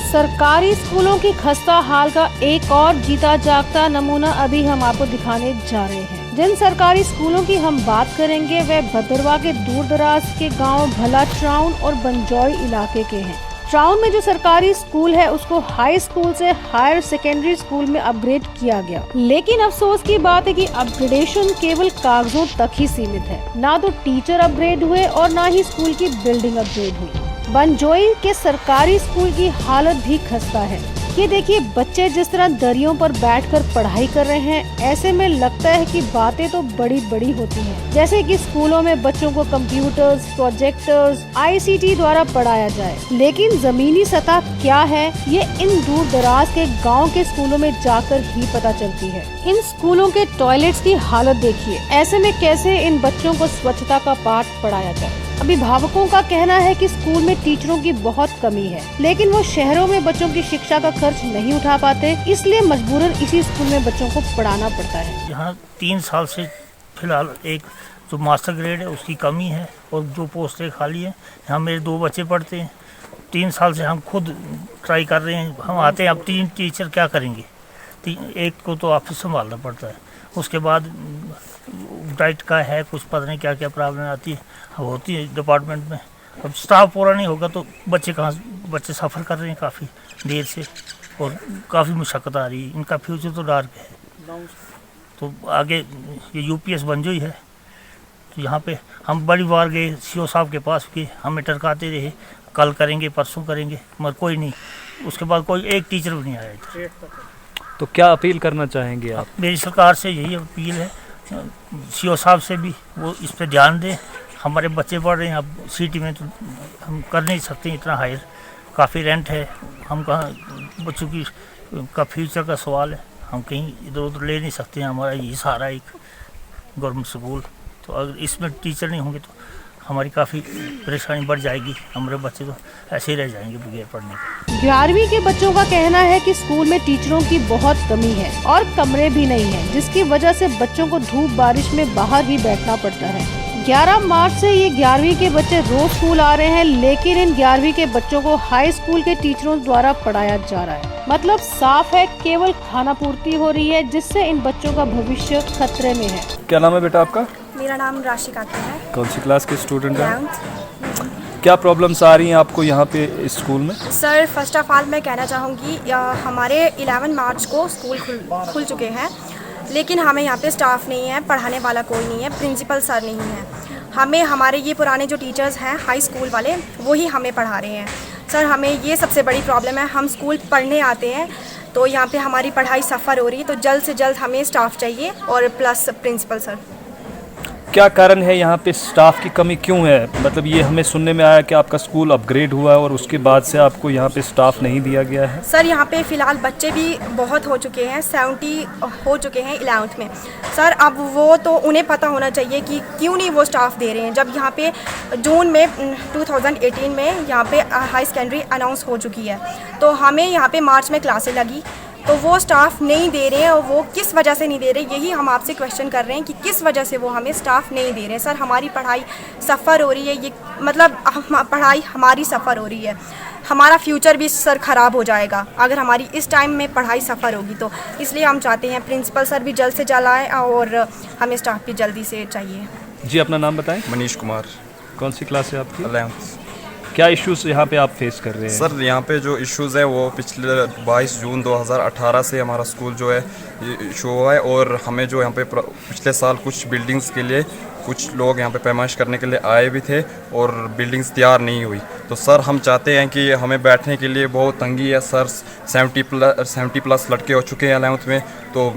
सरकारी स्कूलों की खस्ता हाल का एक और जीता जागता नमूना अभी हम आपको दिखाने जा रहे हैं। जिन सरकारी स्कूलों की हम बात करेंगे वे भद्रवाह के दूर दराज के गांव भला ट्राउन और बंजौई इलाके के हैं। ट्राउन में जो सरकारी स्कूल है उसको हाई स्कूल से हायर सेकेंडरी स्कूल में अपग्रेड किया गया, लेकिन अफसोस की बात है कि अपग्रेडेशन केवल कागजों तक ही सीमित है। ना तो टीचर अपग्रेड हुए और ना ही स्कूल की बिल्डिंग अपग्रेड हुई। बंजौई के सरकारी स्कूल की हालत भी खस्ता है। ये देखिए, बच्चे जिस तरह दरियों पर बैठकर पढ़ाई कर रहे हैं, ऐसे में लगता है कि बातें तो बड़ी बड़ी होती हैं। जैसे कि स्कूलों में बच्चों को कंप्यूटर्स, प्रोजेक्टर्स, ICT द्वारा पढ़ाया जाए, लेकिन जमीनी सतह क्या है ये इन दूर दराज के गांव के स्कूलों में जाकर ही पता चलती है। इन स्कूलों के टॉयलेट्स की हालत देखिए, ऐसे में कैसे इन बच्चों को स्वच्छता का पाठ पढ़ाया जाए। अभिभावकों का कहना है कि स्कूल में टीचरों की बहुत कमी है, लेकिन वो शहरों में बच्चों की शिक्षा का खर्च नहीं उठा पाते, इसलिए मजबूरन इसी स्कूल में बच्चों को पढ़ाना पड़ता है। यहाँ 3 साल से फिलहाल एक जो मास्टर ग्रेड है उसकी कमी है और जो पोस्टें खाली है। यहाँ मेरे 2 बच्चे पढ़ते हैं। 3 साल से हम खुद ट्राई कर रहे हैं। हम आते हैं, अब 3 टीचर क्या करेंगे? एक को तो ऑफिस संभालना पड़ता है, उसके बाद डाइट का है, कुछ पता नहीं क्या क्या प्रॉब्लम आती है होती है डिपार्टमेंट में। अब स्टाफ पूरा नहीं होगा तो बच्चे सफ़र कर रहे हैं काफ़ी देर से और काफ़ी मुशक्क़त आ रही है। इनका फ्यूचर तो डार्क है। तो आगे ये UPS बंजौई है, तो यहाँ पे हम बड़ी बार गए, CO साहब के पास गए, हमें टरकाते रहे, कल करेंगे परसों करेंगे, मगर कोई नहीं। उसके बाद कोई एक टीचर भी नहीं आया। तो क्या अपील करना चाहेंगे आप? मेरी सरकार से यही अपील है, CO साहब से भी वो इस पर ध्यान दें। हमारे बच्चे पढ़ रहे हैं, अब सिटी में तो हम कर नहीं सकते इतना हायर, काफ़ी रेंट है। हम कहाँ बच्चों की का फ्यूचर का सवाल है, हम कहीं इधर उधर ले नहीं सकते हैं। हमारा यही सहारा एक गवर्नमेंट स्कूल, तो अगर इसमें टीचर नहीं होंगे तो हमारी काफ़ी परेशानी बढ़ जाएगी। हमारे बच्चे तो ऐसे ही रह जाएंगे बगैर पढ़ने के। 11वीं के बच्चों का कहना है कि स्कूल में टीचरों की बहुत कमी है और कमरे भी नहीं है, जिसकी वजह से बच्चों को धूप बारिश में बाहर ही बैठना पड़ता है। 11 मार्च से ये 11वीं के बच्चे रोज स्कूल आ रहे हैं, लेकिन इन 11वीं के बच्चों को हाई स्कूल के टीचरों द्वारा पढ़ाया जा रहा है। मतलब साफ है, केवल खाना पूर्ति हो रही है, जिससे इन बच्चों का भविष्य खतरे में है। क्या नाम है बेटा आपका? मेरा नाम राशि काकी है। कौन सी क्लास के स्टूडेंट हैं? 11th। क्या प्रॉब्लम्स आ रही हैं आपको यहाँ पे इस स्कूल में? सर, फर्स्ट ऑफ ऑल मैं कहना चाहूँगी, हमारे 11 मार्च को स्कूल खुल चुके हैं, लेकिन हमें यहाँ पे स्टाफ नहीं है, पढ़ाने वाला कोई नहीं है, प्रिंसिपल सर नहीं है। हमें हमारे ये पुराने जो टीचर्स हैं हाई स्कूल वाले, वही हमें पढ़ा रहे हैं। सर, हमें ये सबसे बड़ी प्रॉब्लम है। हम स्कूल पढ़ने आते हैं तो यहाँ पे हमारी पढ़ाई सफ़र हो रही है, तो जल्द से जल्द हमें स्टाफ चाहिए और प्लस प्रिंसिपल सर। क्या कारण है यहाँ पे स्टाफ की कमी क्यों है? मतलब ये हमें सुनने में आया कि आपका स्कूल अपग्रेड हुआ है और उसके बाद से आपको यहाँ पे स्टाफ नहीं दिया गया है। सर, यहाँ पे फ़िलहाल बच्चे भी बहुत हो चुके हैं, 70 हो चुके हैं 11th में। सर, अब वो तो उन्हें पता होना चाहिए कि क्यों नहीं वो स्टाफ दे रहे हैं, जब यहाँ पे जून में 2018 में यहाँ पे हाई सेकेंडरी अनाउंस हो चुकी है, तो हमें यहाँ पे मार्च में क्लासें लगी, तो वो स्टाफ नहीं दे रहे हैं। और वो किस वजह से नहीं दे रहे, यही हम आपसे क्वेश्चन कर रहे हैं कि किस वजह से वो हमें स्टाफ नहीं दे रहे हैं। सर, हमारी पढ़ाई सफ़र हो रही है, ये मतलब पढ़ाई हमारी सफ़र हो रही है। हमारा फ्यूचर भी सर ख़राब हो जाएगा अगर हमारी इस टाइम में पढ़ाई सफ़र होगी, तो इसलिए हम चाहते हैं प्रिंसिपल सर भी जल्द से जल्द आए और हमें स्टाफ भी जल्दी से चाहिए। जी, अपना नाम बताएं। मनीष कुमार। कौन सी क्लास है आपकी? 11th। क्या इश्यूज यहाँ पे आप फेस कर रहे हैं? सर, यहाँ पे जो इश्यूज़ है वो पिछले 22 जून 2018 से हमारा स्कूल जो है इशू हुआ है, और हमें जो यहाँ पे पिछले साल कुछ बिल्डिंग्स के लिए कुछ लोग यहाँ पे पैमाइश करने के लिए आए भी थे और बिल्डिंग्स तैयार नहीं हुई। तो सर, हम चाहते हैं कि हमें बैठने के लिए बहुत तंगी है। सर, 70 प्लस लड़के हो चुके हैं 11th में, तो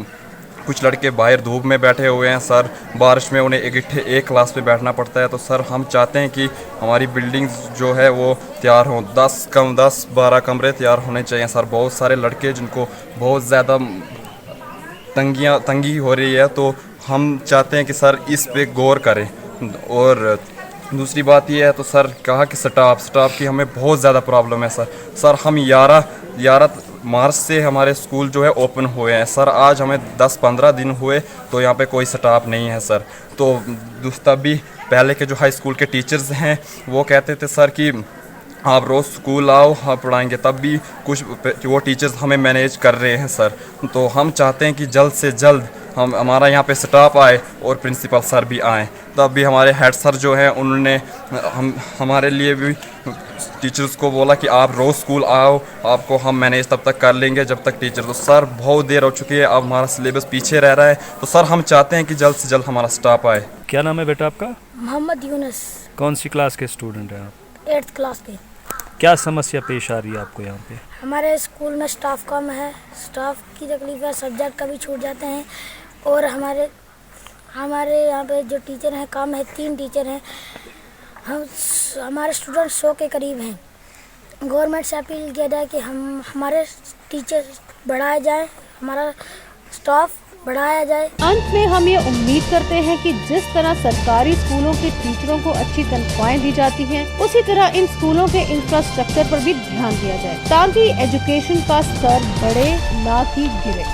कुछ लड़के बाहर धूप में बैठे हुए हैं। सर, बारिश में उन्हें एक क्लास पे बैठना पड़ता है। तो सर, हम चाहते हैं कि हमारी बिल्डिंग्स जो है वो तैयार हों। 10-12 कमरे तैयार होने चाहिए। सर, बहुत सारे लड़के जिनको बहुत ज़्यादा तंगी हो रही है, तो हम चाहते हैं कि सर इस पे गौर करें। और दूसरी बात ये है, तो सर कहा कि स्टाफ की हमें बहुत ज़्यादा प्रॉब्लम है। सर हम 11 मार्च से हमारे स्कूल जो है ओपन हुए हैं। सर, आज हमें 10-15 दिन हुए तो यहाँ पे कोई स्टाफ नहीं है सर। तो तभी पहले के जो हाई स्कूल के टीचर्स हैं वो कहते थे सर कि आप रोज़ स्कूल आओ, आप पढ़ाएंगे, तब भी कुछ वो टीचर्स हमें मैनेज कर रहे हैं सर। तो हम चाहते हैं कि जल्द से जल्द हमारा यहाँ पे स्टाफ आए और प्रिंसिपल सर भी आएँ। तब भी हमारे हेड सर जो हैं उन्होंने हमारे लिए भी टीचर्स को बोला कि आप रोज़ स्कूल आओ, आपको हम मैनेज तब तक कर लेंगे जब तक टीचर। तो सर बहुत देर हो चुकी है, अब हमारा सिलेबस पीछे रह रहा है। तो सर हम चाहते हैं कि जल्द से जल्द हमारा स्टाफ आए। क्या नाम है बेटा आपका? मोहम्मद यूनुस, कौन सी क्लास के स्टूडेंट हैं आप? 8th क्लास के। क्या समस्या पेश आ रही है आपको यहाँ पे? हमारे स्कूल में स्टाफ कम है, स्टाफ की तकलीफ है, सब्जेक्ट कभी छूट जाते हैं और हमारे यहाँ पे जो टीचर हैं कम है, 3 टीचर हैं। हमारे स्टूडेंट 100 के करीब हैं। गवर्नमेंट से अपील किया जाए कि हमारे टीचर बढ़ाए जाएं, हमारा स्टाफ बढ़ाया जाए। अंत में हम ये उम्मीद करते हैं कि जिस तरह सरकारी स्कूलों के टीचरों को अच्छी तनख्वाहें दी जाती हैं, उसी तरह इन स्कूलों के इंफ्रास्ट्रक्चर पर भी ध्यान दिया जाए ताकि एजुकेशन का स्तर बढ़े, ना कि गिरे।